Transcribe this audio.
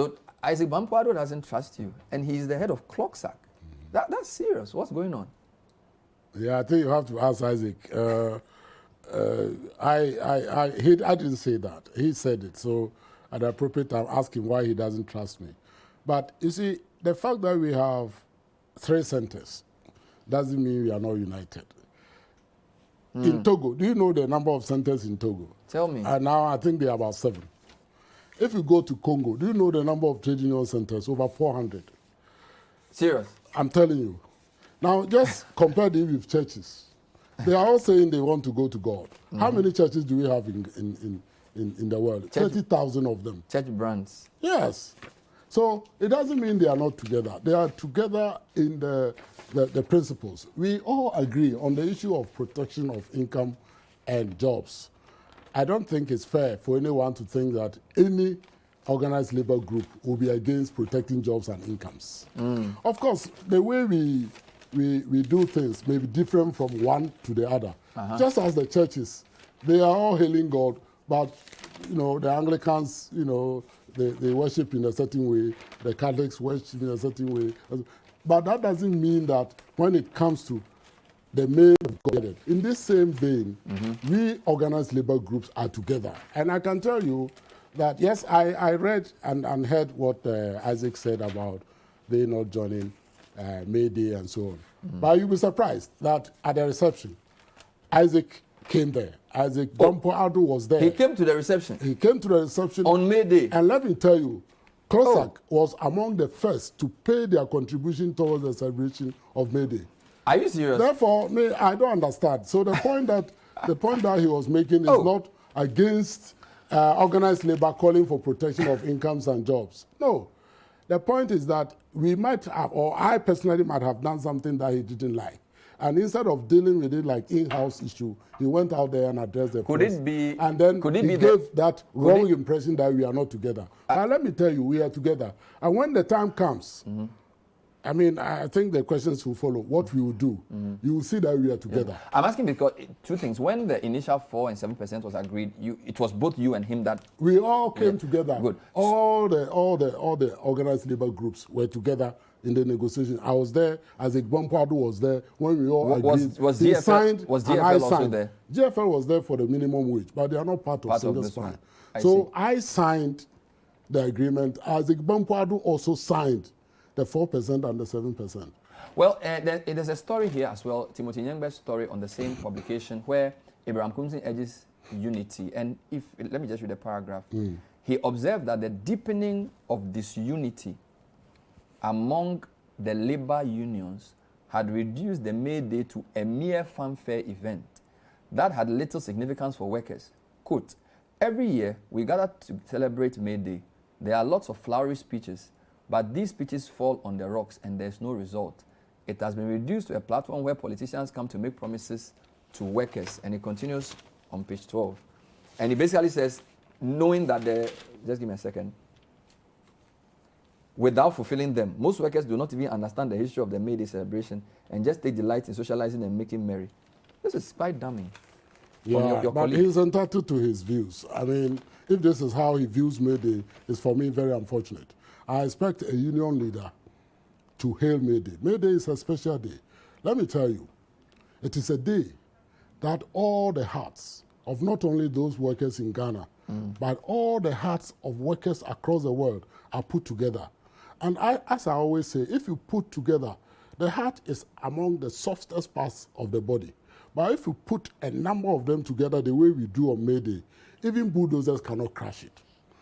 So Isaac Bampuado doesn't trust you, and he's the head of TUC. That's serious. What's going on? Yeah, I think you have to ask Isaac. I didn't say that. He said it. So at the appropriate time, ask him why he doesn't trust me. But you see, the fact that we have 3 centers doesn't mean we are not united. In Togo, do you know the number of centers in Togo? Tell me. And now I think there are about 7. If you go to Congo, do you know the number of trade union centers? Over 400. Serious? I'm telling you. Now, just compare it with churches. They are all saying they want to go to God. How many churches do we have in the world? 30,000 of them. Church brands. Yes. So it doesn't mean they are not together. They are together in the principles. We all agree on the issue of protection of income and jobs. I don't think it's fair for anyone to think that any organized labor group will be against protecting jobs and incomes. Of course, the way we do things may be different from one to the other. Just as the churches, they are all hailing God, but the Anglicans, they worship in a certain way, the Catholics worship in a certain way. But that doesn't mean that when it comes to the main of God, in this same vein, we organized labor groups are together. And I can tell you that, yes, I read and heard what Isaac said about they not joining May Day and so on. But you'll be surprised that at the reception, Isaac came there. Isaac Bampuado was there. He came to the reception? He came to the reception. On May Day? And let me tell you, TUC was among the first to pay their contribution towards the celebration of May Day. Are you serious? Therefore, I don't understand. So the point that he was making is not against organized labor calling for protection of incomes and jobs. No. The point is that we might have, or I personally might have done something that he didn't like. And instead of dealing with it like in-house issue, he went out there and addressed the press. And then he gave that wrong impression that we are not together. But let me tell you, we are together. And when the time comes, I mean, I think the questions will follow. What we will do, you will see that we are together. Yeah. I'm asking because 2 things. When the initial 4 and 7% was agreed, it was both you and him that we all came together. Good. All the organized labor groups were together in the negotiation. I was there. Isaac Bampuado was there when we all agreed. Was he GFL, signed, was and GFL I also signed. there? GFL was there for the minimum wage, but they are not part of this one. So I signed the agreement. Isaac Bampuado also signed the 4% and the 7%. Well, there's a story here as well, Timothy Nyengbe's story on the same publication where Abraham Kumsin urges unity. And let me just read the paragraph. He observed that the deepening of disunity among the labor unions had reduced the May Day to a mere fanfare event that had little significance for workers. Quote, every year we gather to celebrate May Day. There are lots of flowery speeches, but these speeches fall on the rocks and there's no result. It has been reduced to a platform where politicians come to make promises to workers. And it continues on page 12. And he basically says, knowing that just give me a second, without fulfilling them, most workers do not even understand the history of the May Day celebration and just take delight in socializing and making merry. This is quite damning. Yeah, but colleague. He's entitled to his views. I mean, if this is how he views May Day, it's for me very unfortunate. I expect a union leader to hail May Day. May Day is a special day. Let me tell you, it is a day that all the hearts of not only those workers in Ghana, but all the hearts of workers across the world are put together. And as I always say, if you put together, the heart is among the softest parts of the body. But if you put a number of them together the way we do on May Day, even bulldozers cannot crash it.